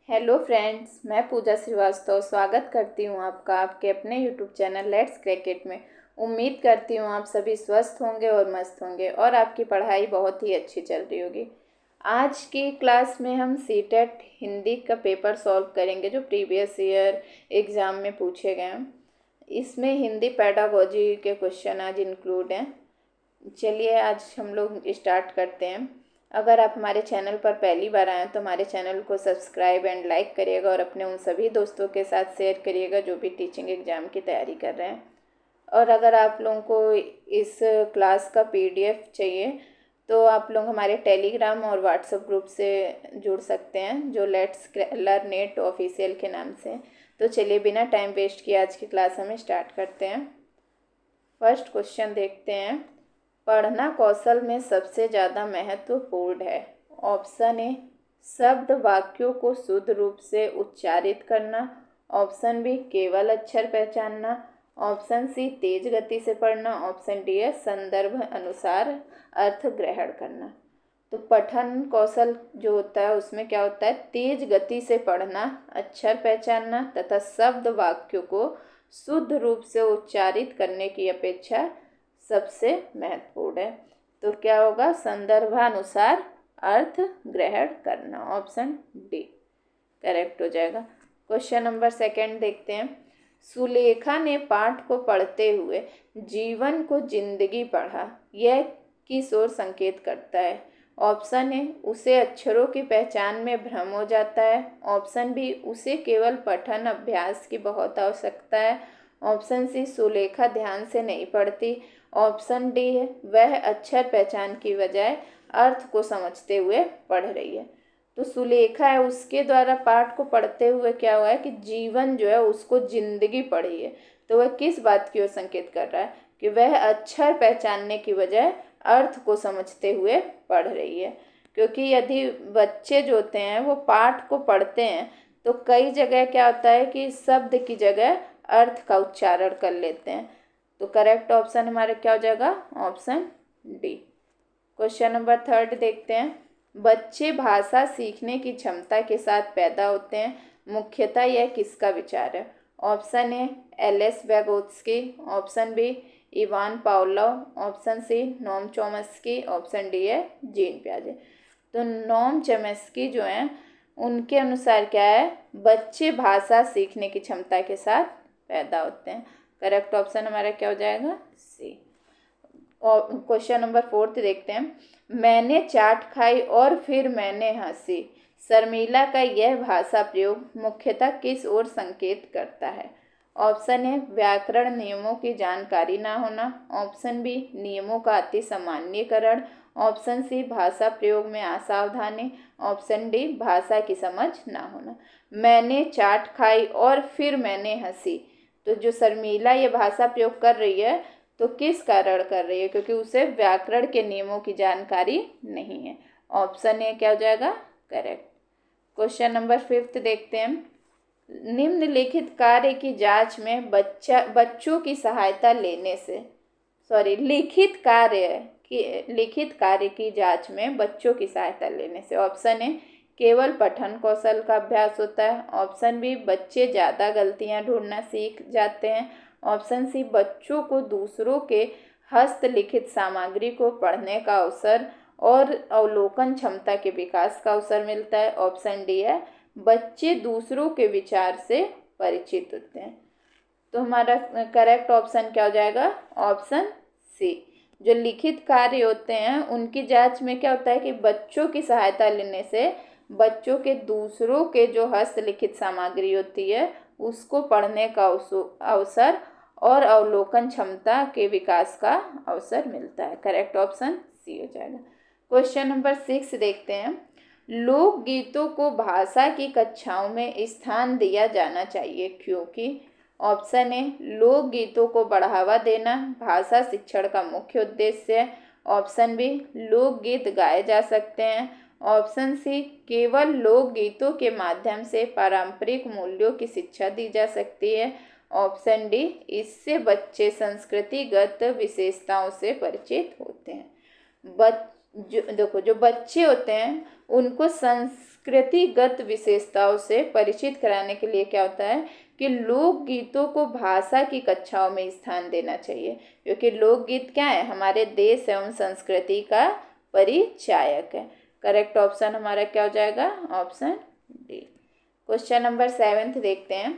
Hello friends, मैं पूजा श्रीवास्तव स्वागत करती हूँ आपका आपके अपने यूट्यूब चैनल लेट्स क्रिकेट में। उम्मीद करती हूँ आप सभी स्वस्थ होंगे और मस्त होंगे और आपकी पढ़ाई बहुत ही अच्छी चल रही होगी। आज की क्लास में हम सीटेट हिंदी का पेपर सॉल्व करेंगे जो प्रीवियस ईयर एग्ज़ाम में पूछे गए हैं। इसमें हिंदी पेडागोजी के क्वेश्चन आज इंक्लूड हैं। चलिए आज हम लोग स्टार्ट करते हैं। अगर आप हमारे चैनल पर पहली बार आए तो हमारे चैनल को सब्सक्राइब एंड लाइक करिएगा और अपने उन सभी दोस्तों के साथ शेयर करिएगा जो भी टीचिंग एग्ज़ाम की तैयारी कर रहे हैं। और अगर आप लोगों को इस क्लास का पीडीएफ चाहिए तो आप लोग हमारे टेलीग्राम और व्हाट्सएप ग्रुप से जुड़ सकते हैं जो लेट्स लर्न नेट ऑफिशियल के नाम से। तो चलिए बिना टाइम वेस्ट किए आज की क्लास हमें स्टार्ट करते हैं। फर्स्ट क्वेश्चन देखते हैं। पढ़ना कौशल में सबसे ज़्यादा महत्वपूर्ण है। ऑप्शन ए शब्द वाक्यों को शुद्ध रूप से उच्चारित करना। ऑप्शन बी केवल अक्षर पहचानना। ऑप्शन सी तेज गति से पढ़ना। ऑप्शन डी है संदर्भ अनुसार अर्थ ग्रहण करना। तो पठन कौशल जो होता है उसमें क्या होता है, तेज गति से पढ़ना, अक्षर पहचानना तथा शब्द वाक्यों को शुद्ध रूप से उच्चारित करने की अपेक्षा सबसे महत्वपूर्ण है। तो क्या होगा, संदर्भानुसार अर्थ ग्रहण करना। ऑप्शन डी करेक्ट हो जाएगा। क्वेश्चन नंबर सेकंड देखते हैं। सुलेखा ने पाठ को पढ़ते हुए जीवन को जिंदगी पढ़ा, यह किस ओर संकेत करता है। ऑप्शन ए उसे अक्षरों की पहचान में भ्रम हो जाता है। ऑप्शन बी उसे केवल पठन अभ्यास की बहुत आवश्यकता है। ऑप्शन सी सुलेखा ध्यान से नहीं पढ़ती। ऑप्शन डी है वह अक्षर पहचान की बजाय अर्थ को समझते हुए पढ़ रही है। तो सुलेखा है उसके द्वारा पाठ को पढ़ते हुए क्या हुआ है कि जीवन जो है उसको जिंदगी पढ़ी है। तो वह किस बात की ओर संकेत कर रहा है कि वह अक्षर पहचानने की बजाय अर्थ को समझते हुए पढ़ रही है। क्योंकि यदि बच्चे जो होते हैं वो पाठ को पढ़ते हैं तो कई जगह क्या होता है कि शब्द की जगह अर्थ का उच्चारण कर लेते हैं। तो करेक्ट ऑप्शन हमारा क्या हो जाएगा, option D. Question number third देखते हैं। बच्चे भाषा सीखने की क्षमता के साथ पैदा होते हैं, मुख्यतः यह किसका विचार है। Option A L S. Vygotsky. Option B Ivan Pavlov. Option C Noam Chomsky. Option D है जीन पियाजे। तो नोम चॉम्स्की जो हैं उनके अनुसार क्या है, बच्चे भाषा सीखने की क्षमता के साथ पैदा होते हैं। करेक्ट ऑप्शन हमारा क्या हो जाएगा, सी। और क्वेश्चन नंबर फोर्थ देखते हैं। मैंने चाट खाई और फिर मैंने हंसी, शर्मिला का यह भाषा प्रयोग मुख्यतः किस ओर संकेत करता है। ऑप्शन ए व्याकरण नियमों की जानकारी ना होना। ऑप्शन बी नियमों का अति सामान्यीकरण। ऑप्शन सी भाषा प्रयोग में असावधानी। ऑप्शन डी भाषा की समझ ना होना। मैंने चाट खाई और फिर मैंने हंसी, तो जो शर्मिला ये भाषा प्रयोग कर रही है तो किस कारण कर रही है, क्योंकि उसे व्याकरण के नियमों की जानकारी नहीं है। ऑप्शन ए क्या हो जाएगा, करेक्ट। क्वेश्चन नंबर फिफ्थ देखते हैं। निम्नलिखित कार्य की जांच में बच्चों की सहायता लेने से लिखित कार्य की जांच में बच्चों की सहायता लेने से। ऑप्शन ए केवल पठन कौशल का अभ्यास होता है। ऑप्शन बी बच्चे ज़्यादा गलतियां ढूंढना सीख जाते हैं। ऑप्शन सी बच्चों को दूसरों के हस्तलिखित सामग्री को पढ़ने का अवसर और अवलोकन क्षमता के विकास का अवसर मिलता है। ऑप्शन डी है बच्चे दूसरों के विचार से परिचित होते हैं। तो हमारा करेक्ट ऑप्शन क्या हो जाएगा, ऑप्शन सी। जो लिखित कार्य होते हैं उनकी जांच में क्या होता है कि बच्चों की सहायता लेने से बच्चों के दूसरों के जो हस्तलिखित सामग्री होती है उसको पढ़ने का अवसर और अवलोकन क्षमता के विकास का अवसर मिलता है। करेक्ट ऑप्शन सी हो जाएगा। क्वेश्चन नंबर 6 देखते हैं। लोकगीतों को भाषा की कक्षाओं में स्थान दिया जाना चाहिए क्योंकि। ऑप्शन ए लोकगीतों को बढ़ावा देना भाषा शिक्षण का मुख्य उद्देश्य है। ऑप्शन बी लोकगीत गाए जा सकते हैं। ऑप्शन सी केवल लोकगीतों के माध्यम से पारंपरिक मूल्यों की शिक्षा दी जा सकती है। ऑप्शन डी इससे बच्चे संस्कृतिगत विशेषताओं से परिचित होते हैं। जो बच्चे होते हैं उनको संस्कृतिगत विशेषताओं से परिचित कराने के लिए क्या होता है कि लोकगीतों को भाषा की कक्षाओं में स्थान देना चाहिए, क्योंकि लोकगीत क्या है, हमारे देश एवं संस्कृति का परिचायक है। करेक्ट ऑप्शन हमारा क्या हो जाएगा, ऑप्शन डी। क्वेश्चन नंबर 7 देखते हैं।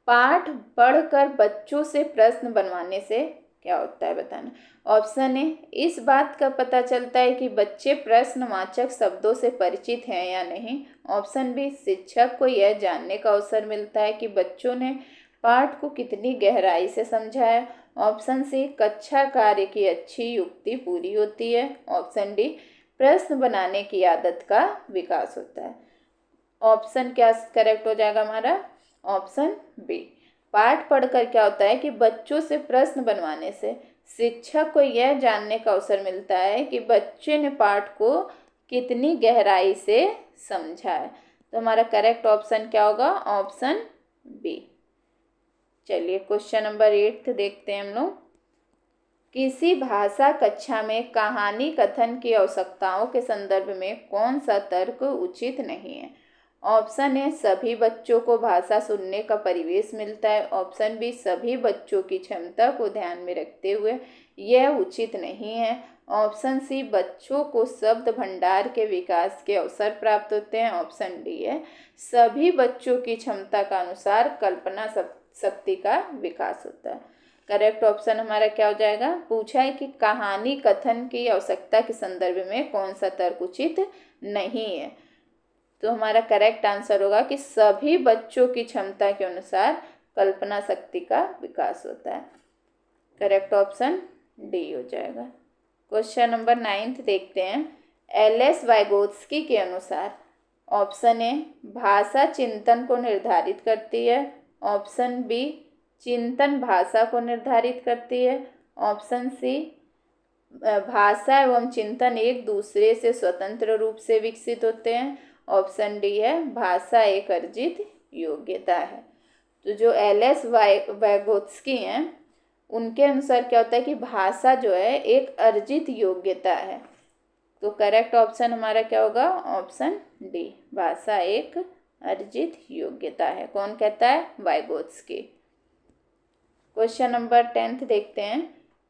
पाठ पढ़कर बच्चों से प्रश्न बनवाने से क्या होता है, बताना। ऑप्शन ए, इस बात का पता चलता है कि बच्चे प्रश्नवाचक शब्दों से परिचित हैं या नहीं। ऑप्शन बी, शिक्षक को यह जानने का अवसर मिलता है कि बच्चों ने पाठ को कितनी गहराई से समझा है। ऑप्शन सी, कक्षा कार्य की अच्छी युक्ति पूरी होती है। ऑप्शन डी, प्रश्न बनाने की आदत का विकास होता है। ऑप्शन क्या करेक्ट हो जाएगा हमारा, ऑप्शन बी। पाठ पढ़कर क्या होता है कि बच्चों से प्रश्न बनवाने से शिक्षक को यह जानने का अवसर मिलता है कि बच्चे ने पाठ को कितनी गहराई से समझा है। तो हमारा करेक्ट ऑप्शन क्या होगा, ऑप्शन बी। चलिए क्वेश्चन नंबर 8 देखते हैं हम लोग। किसी भाषा कक्षा में कहानी कथन की आवश्यकताओं के संदर्भ में कौन सा तर्क उचित नहीं है। ऑप्शन ए, सभी बच्चों को भाषा सुनने का परिवेश मिलता है। ऑप्शन बी, सभी बच्चों की क्षमता को ध्यान में रखते हुए यह उचित नहीं है। ऑप्शन सी, बच्चों को शब्द भंडार के विकास के अवसर प्राप्त होते हैं। ऑप्शन डी है, सभी बच्चों की क्षमता का अनुसार कल्पना शक्ति का विकास होता है। करेक्ट ऑप्शन हमारा क्या हो जाएगा, पूछा है कि कहानी कथन की आवश्यकता के संदर्भ में कौन सा तर्क उचित नहीं है। तो हमारा करेक्ट आंसर होगा कि सभी बच्चों की क्षमता के अनुसार कल्पना शक्ति का विकास होता है। करेक्ट ऑप्शन डी हो जाएगा। क्वेश्चन नंबर 9 देखते हैं। एल.एस. वाइगोत्स्की के अनुसार ऑप्शन ए, भाषा चिंतन को निर्धारित करती है। ऑप्शन बी, चिंतन भाषा को निर्धारित करती है। ऑप्शन सी, भाषा एवं चिंतन एक दूसरे से स्वतंत्र रूप से विकसित होते हैं। ऑप्शन डी है, भाषा एक अर्जित योग्यता है। तो जो एल.एस. वाइगोत्स्की हैं उनके अनुसार क्या होता है कि भाषा जो है एक अर्जित योग्यता है। तो करेक्ट ऑप्शन हमारा क्या होगा, ऑप्शन डी, भाषा एक अर्जित योग्यता है। कौन कहता है, वाइगोत्स्की। क्वेश्चन नंबर 10 देखते हैं।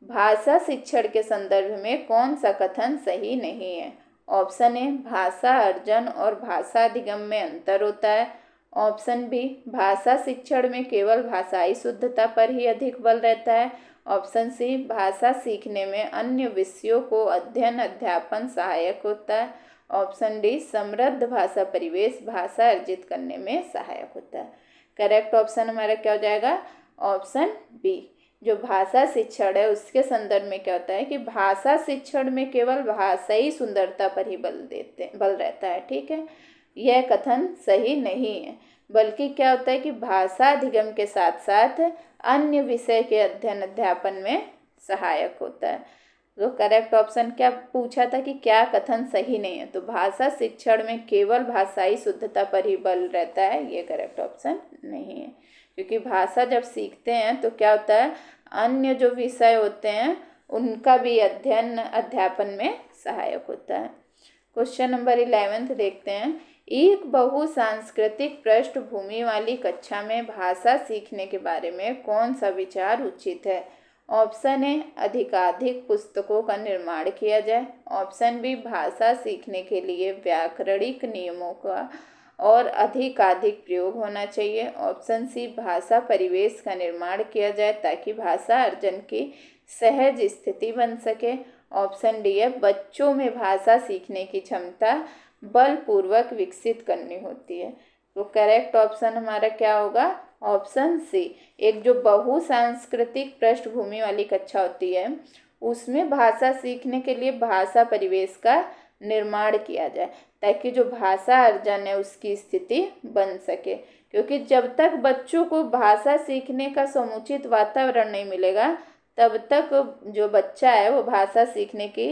भाषा शिक्षण के संदर्भ में कौन सा कथन सही नहीं है। ऑप्शन ए, भाषा अर्जन और भाषा अधिगम में अंतर होता है। ऑप्शन बी, भाषा शिक्षण में केवल भाषाई शुद्धता पर ही अधिक बल रहता है। ऑप्शन सी, भाषा सीखने में अन्य विषयों को अध्ययन अध्यापन सहायक होता है। ऑप्शन डी, समृद्ध भाषा परिवेश भाषा अर्जित करने में सहायक होता है। करेक्ट ऑप्शन हमारा क्या हो जाएगा, ऑप्शन बी। जो भाषा शिक्षण है उसके संदर्भ में क्या होता है कि भाषा शिक्षण में केवल भाषाई सुंदरता पर ही बल रहता है। ठीक है, यह कथन सही नहीं है, बल्कि क्या होता है कि भाषा अधिगम के साथ साथ अन्य विषय के अध्ययन अध्यापन में सहायक होता है। तो करेक्ट ऑप्शन क्या पूछा था कि क्या कथन सही नहीं है, तो भाषा शिक्षण में केवल भाषाई शुद्धता पर ही बल रहता है, ये करेक्ट ऑप्शन नहीं है। क्योंकि भाषा जब सीखते हैं तो क्या होता है, अन्य जो विषय होते हैं उनका भी अध्ययन अध्यापन में सहायक होता है। क्वेश्चन नंबर 11 देखते हैं। एक बहुसांस्कृतिक पृष्ठभूमि वाली कक्षा में भाषा सीखने के बारे में कौन सा विचार उचित है। ऑप्शन ए, अधिकाधिक पुस्तकों का निर्माण किया जाए। ऑप्शन बी, भाषा सीखने के लिए व्याकरणिक नियमों का और अधिकाधिक प्रयोग होना चाहिए। ऑप्शन सी, भाषा परिवेश का निर्माण किया जाए ताकि भाषा अर्जन की सहज स्थिति बन सके। ऑप्शन डी है, बच्चों में भाषा सीखने की क्षमता बलपूर्वक विकसित करनी होती है। तो करेक्ट ऑप्शन हमारा क्या होगा, ऑप्शन सी। एक जो बहुसांस्कृतिक पृष्ठभूमि वाली कक्षा होती है उसमें भाषा सीखने के लिए भाषा परिवेश का निर्माण किया जाए ताकि जो भाषा अर्जन है उसकी स्थिति बन सके। क्योंकि जब तक बच्चों को भाषा सीखने का समुचित वातावरण नहीं मिलेगा तब तक जो बच्चा है वो भाषा सीखने की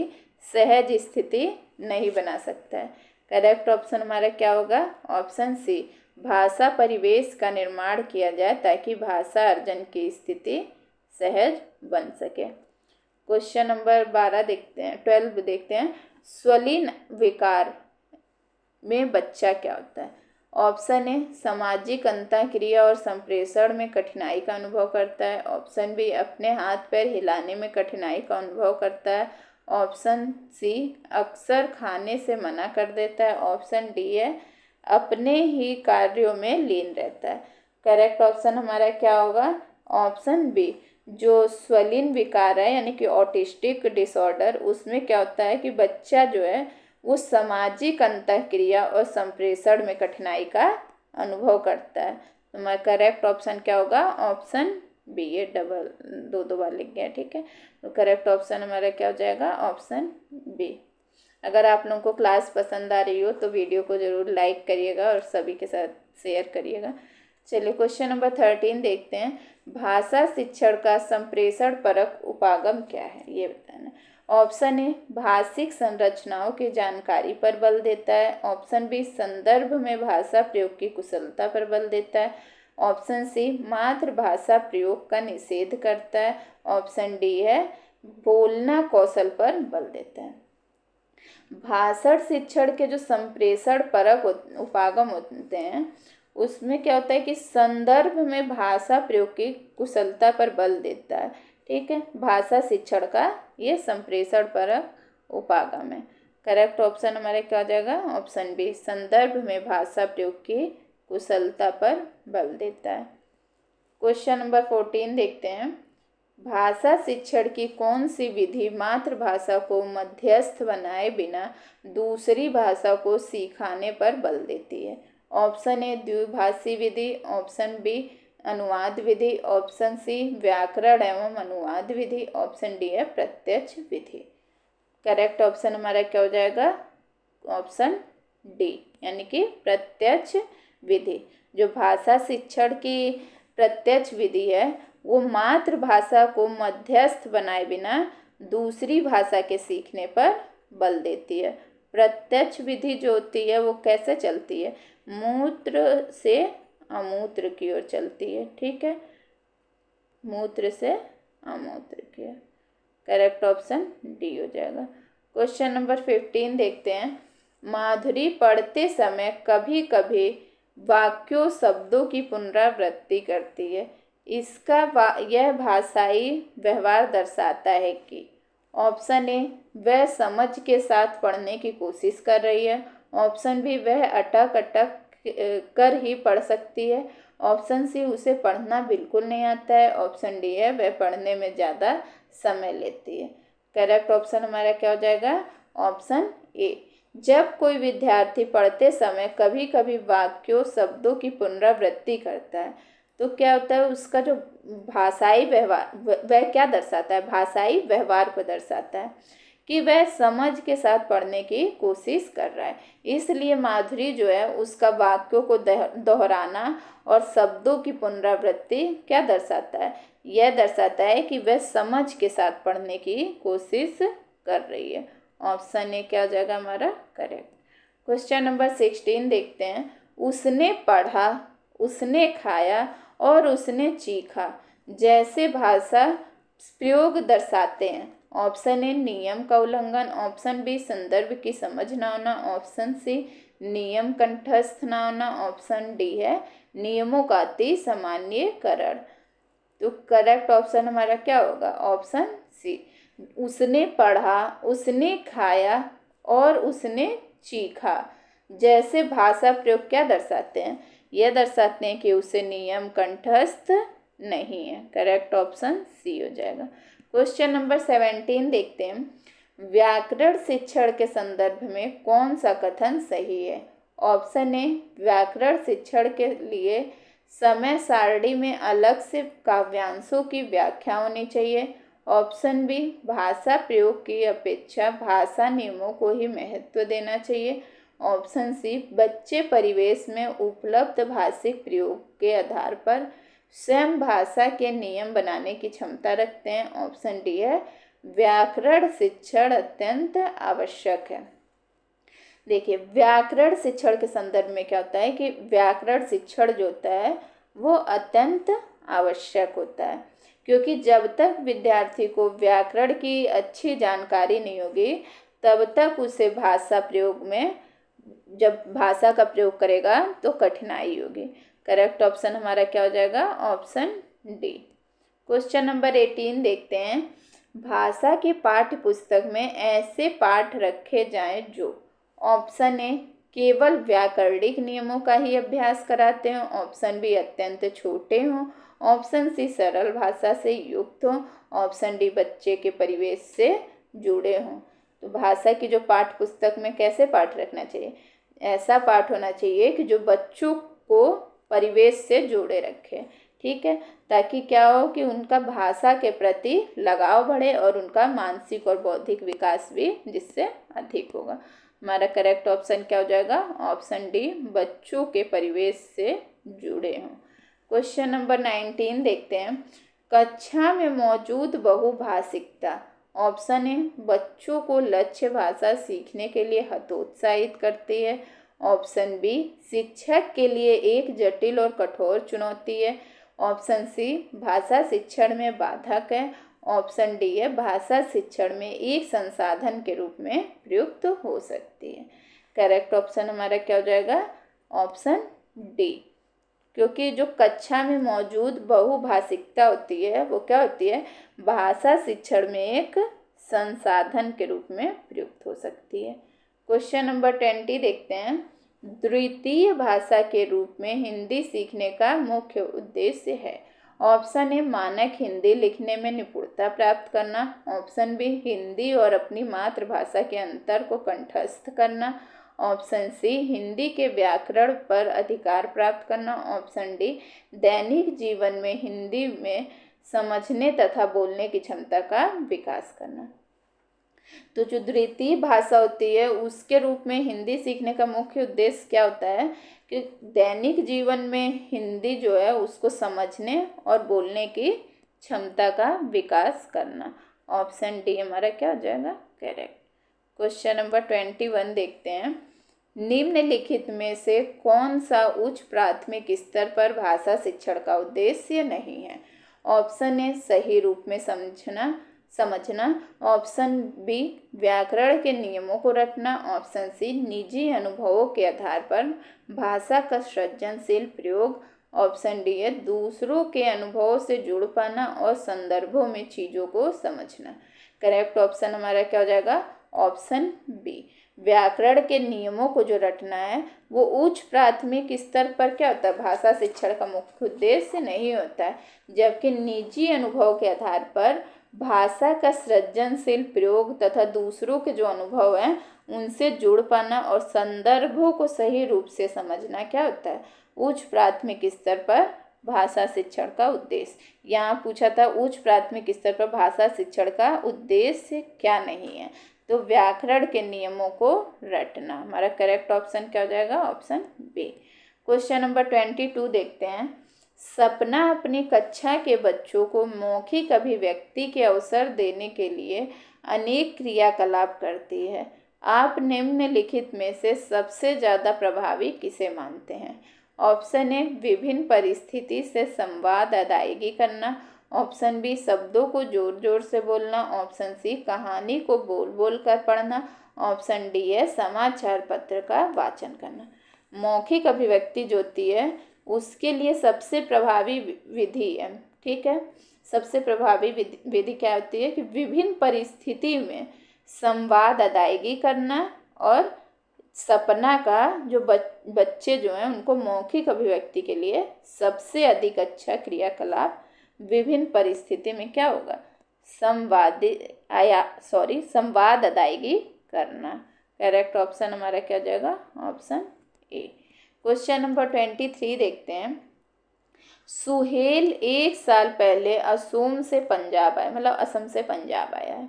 सहज स्थिति नहीं बना सकता है। करेक्ट ऑप्शन हमारा क्या होगा, ऑप्शन सी, भाषा परिवेश का निर्माण किया जाए ताकि भाषा अर्जन की स्थिति सहज बन सके। क्वेश्चन नंबर 12 देखते हैं, 12 देखते हैं। स्वलीन विकार में बच्चा क्या होता है? ऑप्शन ए सामाजिक अंतःक्रिया और संप्रेषण में कठिनाई का अनुभव करता है। ऑप्शन बी अपने हाथ पैर हिलाने में कठिनाई का अनुभव करता है। ऑप्शन सी अक्सर खाने से मना कर देता है। ऑप्शन डी है अपने ही कार्यों में लीन रहता है। करेक्ट ऑप्शन हमारा क्या होगा? Option B. जो स्वलीन विकार है यानी कि ऑटिस्टिक डिसऑर्डर, उसमें क्या होता है कि बच्चा जो है वो सामाजिक अंतःक्रिया और संप्रेषण में कठिनाई का अनुभव करता है। तो हमारा करेक्ट ऑप्शन क्या होगा? Option B. ये डबल दो बार लिख गया, ठीक है। तो करेक्ट ऑप्शन हमारा क्या हो जाएगा? Option B. अगर आप लोगों को क्लास पसंद आ रही हो तो वीडियो को ज़रूर लाइक करिएगा और सभी के साथ शेयर करिएगा। चलिए क्वेश्चन नंबर 13 देखते हैं। भाषा शिक्षण का संप्रेषण परक उपागम क्या है, ये बताना। ऑप्शन ए भाषिक संरचनाओं की जानकारी पर बल देता है। ऑप्शन बी संदर्भ में भाषा प्रयोग की कुशलता पर बल देता है। ऑप्शन सी मातृभाषा प्रयोग का निषेध करता है। ऑप्शन डी है बोलना कौशल पर बल देता है। भाषण शिक्षण के जो संप्रेषण परक उपागम होते हैं उसमें क्या होता है कि संदर्भ में भाषा प्रयोग की कुशलता पर बल देता है, ठीक है। भाषा शिक्षण का ये संप्रेषण परक उपागम है। करेक्ट ऑप्शन हमारा क्या हो जाएगा? ऑप्शन बी संदर्भ में भाषा प्रयोग की कुशलता पर बल देता है। क्वेश्चन नंबर 14 देखते हैं। भाषा शिक्षण की कौन सी विधि मातृभाषा को मध्यस्थ बनाए बिना दूसरी भाषा को सिखाने पर बल देती है? ऑप्शन ए द्विभाषी विधि। ऑप्शन बी अनुवाद विधि। ऑप्शन सी व्याकरण एवं अनुवाद विधि। ऑप्शन डी है प्रत्यक्ष विधि। करेक्ट ऑप्शन हमारा क्या हो जाएगा? ऑप्शन डी यानी कि प्रत्यक्ष विधि। जो भाषा शिक्षण की प्रत्यक्ष विधि है वो मातृभाषा को मध्यस्थ बनाए बिना दूसरी भाषा के सीखने पर बल देती है। प्रत्यक्ष विधि जो होती है वो कैसे चलती है? मूत्र से अमूत्र की ओर चलती है, ठीक है। मूत्र से अमूत्र की ओर। करेक्ट ऑप्शन डी हो जाएगा। क्वेश्चन नंबर 15 देखते हैं। माधुरी पढ़ते समय कभी कभी वाक्यों शब्दों की पुनरावृत्ति करती है, यह भाषाई व्यवहार दर्शाता है कि? ऑप्शन ए वह समझ के साथ पढ़ने की कोशिश कर रही है। ऑप्शन बी वह अटक अटक कर ही पढ़ सकती है। ऑप्शन सी उसे पढ़ना बिल्कुल नहीं आता है। ऑप्शन डी है वह पढ़ने में ज़्यादा समय लेती है। करेक्ट ऑप्शन हमारा क्या हो जाएगा? Option A. जब कोई विद्यार्थी पढ़ते समय कभी कभी वाक्यों शब्दों की पुनरावृत्ति करता है तो क्या होता है? उसका जो भाषाई व्यवहार वह क्या दर्शाता है? भाषाई व्यवहार को दर्शाता है कि वह समझ के साथ पढ़ने की कोशिश कर रहा है। इसलिए माधुरी जो है उसका वाक्यों को दोहराना और शब्दों की पुनरावृत्ति क्या दर्शाता है? यह दर्शाता है कि वह समझ के साथ पढ़ने की कोशिश कर रही है। ऑप्शन ए क्या हो जाएगा हमारा? करेक्ट। क्वेश्चन नंबर 16 देखते हैं। उसने पढ़ा, उसने खाया और उसने चीखा जैसे भाषा प्रयोग दर्शाते हैं। ऑप्शन ए नियम का उल्लंघन। ऑप्शन बी संदर्भ की समझ ना होना। ऑप्शन सी नियम कंठस्थ ना होना। ऑप्शन डी है नियमों का अति सामान्यकरण। तो करेक्ट ऑप्शन हमारा क्या होगा? Option C. उसने पढ़ा, उसने खाया और उसने चीखा जैसे भाषा प्रयोग क्या दर्शाते हैं? यह दर्शाते हैं कि उसे नियम कंठस्थ नहीं है। करेक्ट ऑप्शन सी हो जाएगा। क्वेश्चन नंबर 17 देखते हैं। व्याकरण शिक्षण के संदर्भ में कौन सा कथन सही है? ऑप्शन ए व्याकरण शिक्षण के लिए समय सारणी में अलग से काव्यांशों की व्याख्या होनी चाहिए। ऑप्शन बी भाषा प्रयोग की अपेक्षा भाषा नियमों को ही महत्व देना चाहिए। ऑप्शन सी बच्चे परिवेश में उपलब्ध भाषिक प्रयोग के आधार पर स्वयं भाषा के नियम बनाने की क्षमता रखते हैं। ऑप्शन डी है व्याकरण शिक्षण अत्यंत आवश्यक है। देखिए व्याकरण शिक्षण के संदर्भ में क्या होता है कि व्याकरण शिक्षण जो होता है वो अत्यंत आवश्यक होता है, क्योंकि जब तक विद्यार्थी को व्याकरण की अच्छी जानकारी नहीं होगी तब तक उसे भाषा प्रयोग में जब भाषा का प्रयोग करेगा तो कठिनाई होगी। करेक्ट ऑप्शन हमारा क्या हो जाएगा? Option D. क्वेश्चन नंबर 18 देखते हैं। भाषा की पाठ्य पुस्तक में ऐसे पाठ रखे जाएं जो ऑप्शन ए केवल व्याकरणिक नियमों का ही अभ्यास कराते हों, ऑप्शन बी अत्यंत छोटे हों, ऑप्शन सी सरल भाषा से युक्त हों, ऑप्शन डी बच्चे के परिवेश से जुड़े हों। तो भाषा की जो पाठ्य पुस्तक में कैसे पाठ रखना चाहिए? ऐसा पाठ होना चाहिए कि जो बच्चों को परिवेश से जोड़े रखे, ठीक है, ताकि क्या हो कि उनका भाषा के प्रति लगाव बढ़े और उनका मानसिक और बौद्धिक विकास भी जिससे अधिक होगा। हमारा करेक्ट ऑप्शन क्या हो जाएगा? ऑप्शन डी बच्चों के परिवेश से जुड़े हों। क्वेश्चन नंबर 19 देखते हैं। कक्षा में मौजूद बहुभाषिकता ऑप्शन ए बच्चों को लक्ष्य भाषा सीखने के लिए हतोत्साहित करती है, ऑप्शन बी शिक्षक के लिए एक जटिल और कठोर चुनौती है, ऑप्शन सी भाषा शिक्षण में बाधक है, ऑप्शन डी है भाषा शिक्षण में एक संसाधन के रूप में प्रयुक्त हो सकती है। करेक्ट ऑप्शन हमारा क्या हो जाएगा? Option D. क्योंकि जो कक्षा में मौजूद बहुभाषिकता होती है वो क्या होती है? भाषा शिक्षण में एक संसाधन के रूप में प्रयुक्त हो सकती है। क्वेश्चन नंबर 20 देखते हैं। द्वितीय भाषा के रूप में हिंदी सीखने का मुख्य उद्देश्य है। ऑप्शन ए मानक हिंदी लिखने में निपुणता प्राप्त करना, ऑप्शन बी हिंदी और अपनी मातृभाषा के अंतर को कंठस्थ करना, ऑप्शन सी हिंदी के व्याकरण पर अधिकार प्राप्त करना, ऑप्शन डी दैनिक जीवन में हिंदी में समझने तथा बोलने की क्षमता का विकास करना। तो जो द्वितीय भाषा होती है उसके रूप में हिंदी सीखने का मुख्य उद्देश्य क्या होता है कि दैनिक जीवन में हिंदी जो है उसको समझने और बोलने की क्षमता का विकास करना। ऑप्शन डी हमारा क्या हो जाएगा? करेक्ट। क्वेश्चन नंबर 21 देखते हैं। निम्नलिखित में से कौन सा उच्च प्राथमिक स्तर पर भाषा शिक्षण का उद्देश्य नहीं है? ऑप्शन ए सही रूप में समझना, ऑप्शन बी व्याकरण के नियमों को रटना, ऑप्शन सी निजी अनुभवों के आधार पर भाषा का सृजनशील प्रयोग, ऑप्शन डी है दूसरों के अनुभवों से जुड़ पाना और संदर्भों में चीज़ों को समझना। करेक्ट ऑप्शन हमारा क्या हो जाएगा? Option B. व्याकरण के नियमों को जो रटना है वो उच्च प्राथमिक स्तर पर क्या होता है? भाषा शिक्षण का मुख्य उद्देश्य नहीं होता है, जबकि निजी अनुभव के आधार पर भाषा का सृजनशील प्रयोग तथा दूसरों के जो अनुभव हैं उनसे जुड़ पाना और संदर्भों को सही रूप से समझना क्या होता है? उच्च प्राथमिक स्तर पर भाषा शिक्षण का उद्देश्य। यहाँ पूछा था उच्च प्राथमिक स्तर पर भाषा शिक्षण का उद्देश्य क्या नहीं है? तो व्याकरण के नियमों को रटना। हमारा करेक्ट ऑप्शन क्या हो जाएगा? Option B. क्वेश्चन नंबर 22 देखते हैं। सपना अपनी कक्षा के बच्चों को मौखिक अभिव्यक्ति के अवसर देने के लिए अनेक क्रियाकलाप करती है। आप निम्नलिखित में से सबसे ज़्यादा प्रभावी किसे मानते हैं? ऑप्शन ए विभिन्न परिस्थिति से संवाद अदायगी करना, ऑप्शन बी शब्दों को जोर जोर से बोलना, ऑप्शन सी कहानी को बोल बोल कर पढ़ना, ऑप्शन डी है समाचार पत्र का वाचन करना। मौखिक अभिव्यक्ति जो होती है उसके लिए सबसे प्रभावी विधि है, ठीक है, सबसे प्रभावी विधि क्या होती है कि विभिन्न परिस्थिति में संवाद अदायगी करना और सपना का जो बच्चे जो हैं उनको मौखिक अभिव्यक्ति के लिए सबसे अधिक अच्छा क्रियाकलाप विभिन्न परिस्थिति में क्या होगा? संवाद अदायगी करना। करेक्ट ऑप्शन हमारा क्या हो जाएगा? Option A. क्वेश्चन नंबर 23 देखते हैं। सुहेल 1 साल पहले असम से पंजाब आया है।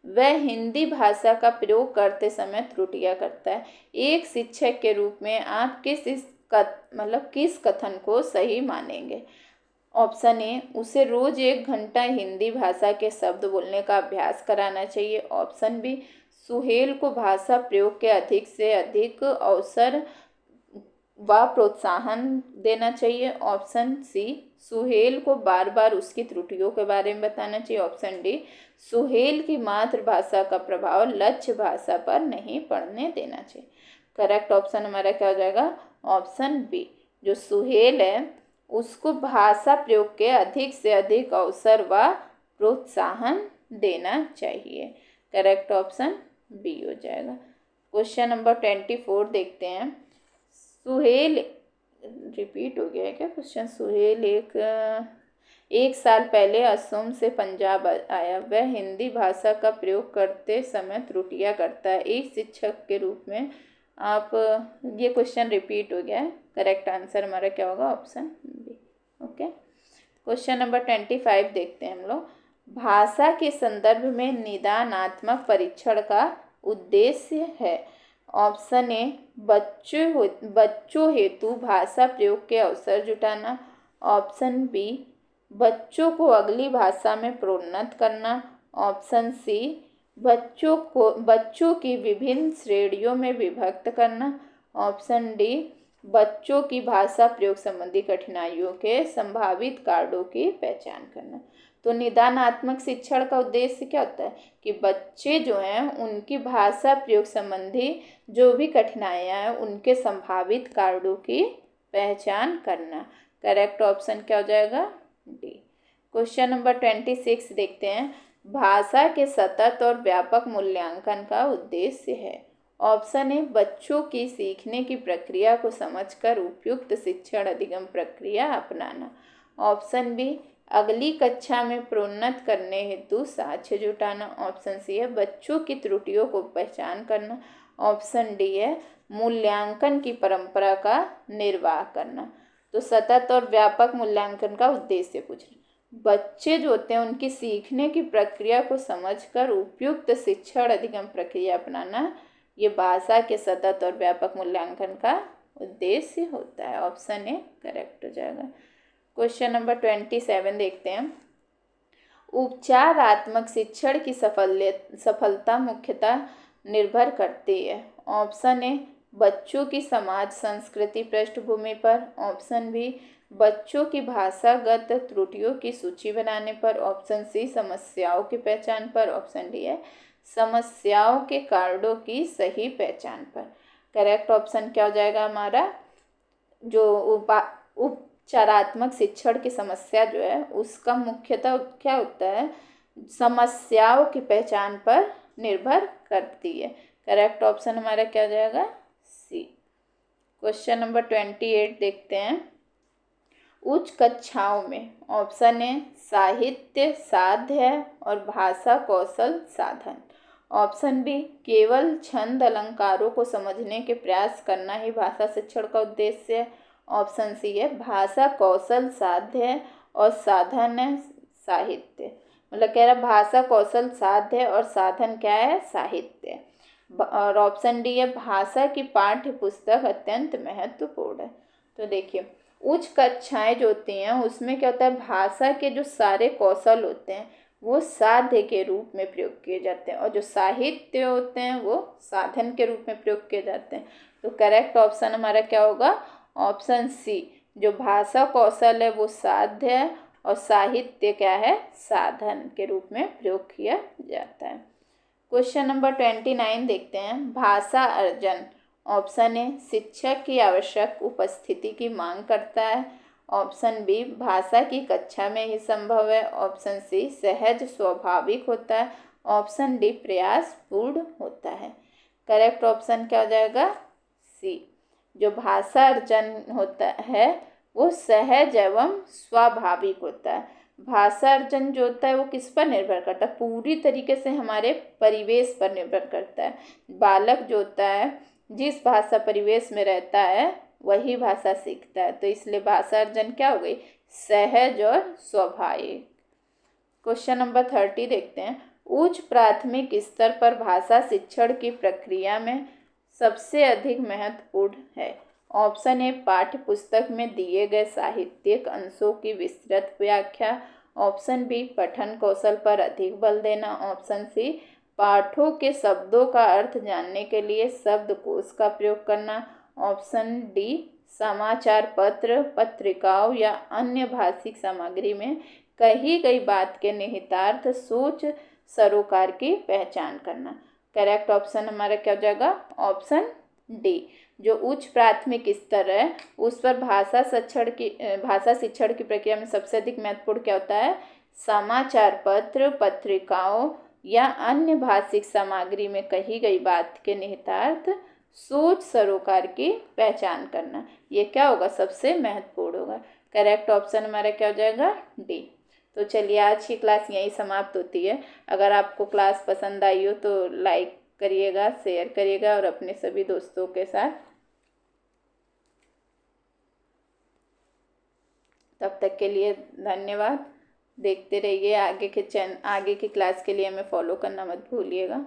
वह हिंदी भाषा का प्रयोग करते समय त्रुटियां करता है। एक शिक्षक के रूप में आप किस कथन को सही मानेंगे? ऑप्शन ए उसे रोज 1 घंटा हिंदी भाषा के शब्द बोलने का अभ्यास कराना चाहिए, ऑप्शन बी सुहेल को भाषा प्रयोग के अधिक से अधिक अवसर व प्रोत्साहन देना चाहिए, ऑप्शन सी सुहेल को बार बार उसकी त्रुटियों के बारे में बताना चाहिए, ऑप्शन डी सुहेल की मातृभाषा का प्रभाव लक्ष्य भाषा पर नहीं पड़ने देना चाहिए। करेक्ट ऑप्शन हमारा क्या हो जाएगा? Option B. जो सुहेल है उसको भाषा प्रयोग के अधिक से अधिक अवसर व प्रोत्साहन देना चाहिए। करेक्ट ऑप्शन बी हो जाएगा। क्वेश्चन नंबर 24 देखते हैं। सुहेल, रिपीट हो गया है क्या क्वेश्चन? सुहेल एक साल पहले असम से पंजाब आया। वह हिंदी भाषा का प्रयोग करते समय त्रुटियां करता है। एक शिक्षक के रूप में आप, ये क्वेश्चन रिपीट हो गया है। करेक्ट आंसर हमारा क्या होगा? Option B. Okay, question number 25 देखते हैं हम लोग। भाषा के संदर्भ में निदानात्मक परीक्षण का उद्देश्य है। ऑप्शन ए, बच्चों हेतु भाषा प्रयोग के अवसर जुटाना। ऑप्शन बी, बच्चों को अगली भाषा में प्रोन्नत करना। ऑप्शन सी, बच्चों की विभिन्न श्रेणियों में विभक्त करना। ऑप्शन डी, बच्चों की भाषा प्रयोग संबंधी कठिनाइयों के संभावित कारणों की पहचान करना। तो निदानात्मक शिक्षण का उद्देश्य क्या होता है कि बच्चे जो हैं उनकी भाषा प्रयोग संबंधी जो भी कठिनाइयाँ हैं उनके संभावित कारणों की पहचान करना। करेक्ट ऑप्शन क्या हो जाएगा? डी। क्वेश्चन नंबर 26 देखते हैं। भाषा के सतत और व्यापक मूल्यांकन का उद्देश्य है। ऑप्शन ए, बच्चों की सीखने की प्रक्रिया को समझकर उपयुक्त शिक्षण अधिगम प्रक्रिया अपनाना। ऑप्शन बी, अगली कक्षा में प्रोन्नत करने हेतु साक्ष्य जुटाना। ऑप्शन सी है, बच्चों की त्रुटियों को पहचान करना। ऑप्शन डी है, मूल्यांकन की परंपरा का निर्वाह करना। तो सतत और व्यापक मूल्यांकन का उद्देश्य पूछ रहे, बच्चे जो होते हैं उनकी सीखने की प्रक्रिया को समझकर उपयुक्त शिक्षण अधिगम प्रक्रिया अपनाना, ये भाषा के सतत और व्यापक मूल्यांकन का उद्देश्य होता है। ऑप्शन ए करेक्ट हो जाएगा। क्वेश्चन नंबर 27 देखते हैं। उपचारात्मक शिक्षण की सफलता मुख्यतः निर्भर करती है। ऑप्शन ए, बच्चों की समाज संस्कृति पृष्ठभूमि पर। ऑप्शन बी, बच्चों की भाषागत त्रुटियों की सूची बनाने पर। ऑप्शन सी, समस्याओं की पहचान पर। ऑप्शन डी है, समस्याओं के कारणों की सही पहचान पर। करेक्ट ऑप्शन क्या हो जाएगा हमारा? जो उपचारात्मक शिक्षण की समस्या जो है उसका मुख्यतः क्या होता है? समस्याओं की पहचान पर निर्भर करती है। करेक्ट ऑप्शन हमारा क्या हो जाएगा? सी। क्वेश्चन नंबर 28 देखते हैं। उच्च कक्षाओं में ऑप्शन ए, साहित्य साध्य और भाषा कौशल साधन। ऑप्शन बी, केवल छंद अलंकारों को समझने के प्रयास करना ही भाषा शिक्षण का उद्देश्य है। ऑप्शन सी है, भाषा कौशल साध्य है और साधन है साहित्य। मतलब कह रहा भाषा कौशल साध्य है और साधन क्या है? साहित्य। और ऑप्शन डी है, भाषा की पाठ्य पुस्तक अत्यंत महत्वपूर्ण है। तो देखिए, उच्च कक्षाएं जो होती हैं उसमें क्या होता है, भाषा के जो सारे कौशल होते हैं वो साध्य के रूप में प्रयोग किए जाते हैं और जो साहित्य होते हैं वो साधन के रूप में प्रयोग किए जाते हैं। तो करेक्ट ऑप्शन हमारा क्या होगा? Option C. जो भाषा कौशल है वो साध्य है और साहित्य क्या है? साधन के रूप में प्रयोग किया जाता है। क्वेश्चन नंबर 29 देखते हैं। भाषा अर्जन। ऑप्शन ए, शिक्षक की आवश्यक उपस्थिति की मांग करता है। ऑप्शन बी, भाषा की कक्षा में ही संभव है। ऑप्शन सी, सहज स्वाभाविक होता है। ऑप्शन डी, प्रयासपूर्ण होता है। करेक्ट ऑप्शन क्या हो जाएगा? सी। जो भाषा अर्जन होता है वो सहज एवं स्वाभाविक होता है। भाषा अर्जन जो होता है वो किस पर निर्भर करता है? पूरी तरीके से हमारे परिवेश पर निर्भर करता है। बालक जो होता है जिस भाषा परिवेश में रहता है वही भाषा सीखता है। तो इसलिए भाषा अर्जन क्या हो गई? सहज और स्वाभाविक। क्वेश्चन नंबर 30 देखते हैं। उच्च प्राथमिक स्तर पर भाषा शिक्षण की प्रक्रिया में सबसे अधिक महत्वपूर्ण है। ऑप्शन ए, पाठ्य पुस्तक में दिए गए साहित्यिक अंशों की विस्तृत व्याख्या। ऑप्शन बी, पठन कौशल पर अधिक बल देना। ऑप्शन सी, पाठों के शब्दों का अर्थ जानने के लिए शब्दकोश का प्रयोग करना। ऑप्शन डी, समाचार पत्र, पत्रिकाओं या अन्य भाषिक सामग्री में कही गई बात के निहितार्थ सोच सरोकार की पहचान करना। करेक्ट ऑप्शन हमारा क्या हो जाएगा? ऑप्शन डी, जो उच्च प्राथमिक स्तर है उस पर भाषा शिक्षण की प्रक्रिया में सबसे अधिक महत्वपूर्ण क्या होता है? समाचार पत्र, पत्रिकाओं या अन्य भाषिक सामग्री में कही गई बात के निहितार्थ, सोच सरोकार की पहचान करना। ये क्या होगा? सबसे महत्वपूर्ण होगा। करेक्ट ऑप्शन हमारा क्या हो जाएगा? डी। तो चलिए आज की क्लास यहीं समाप्त होती है। अगर आपको क्लास पसंद आई हो तो लाइक करिएगा, शेयर करिएगा और अपने सभी दोस्तों के साथ। तब तक के लिए धन्यवाद। देखते रहिए आगे की क्लास के लिए हमें फॉलो करना मत भूलिएगा।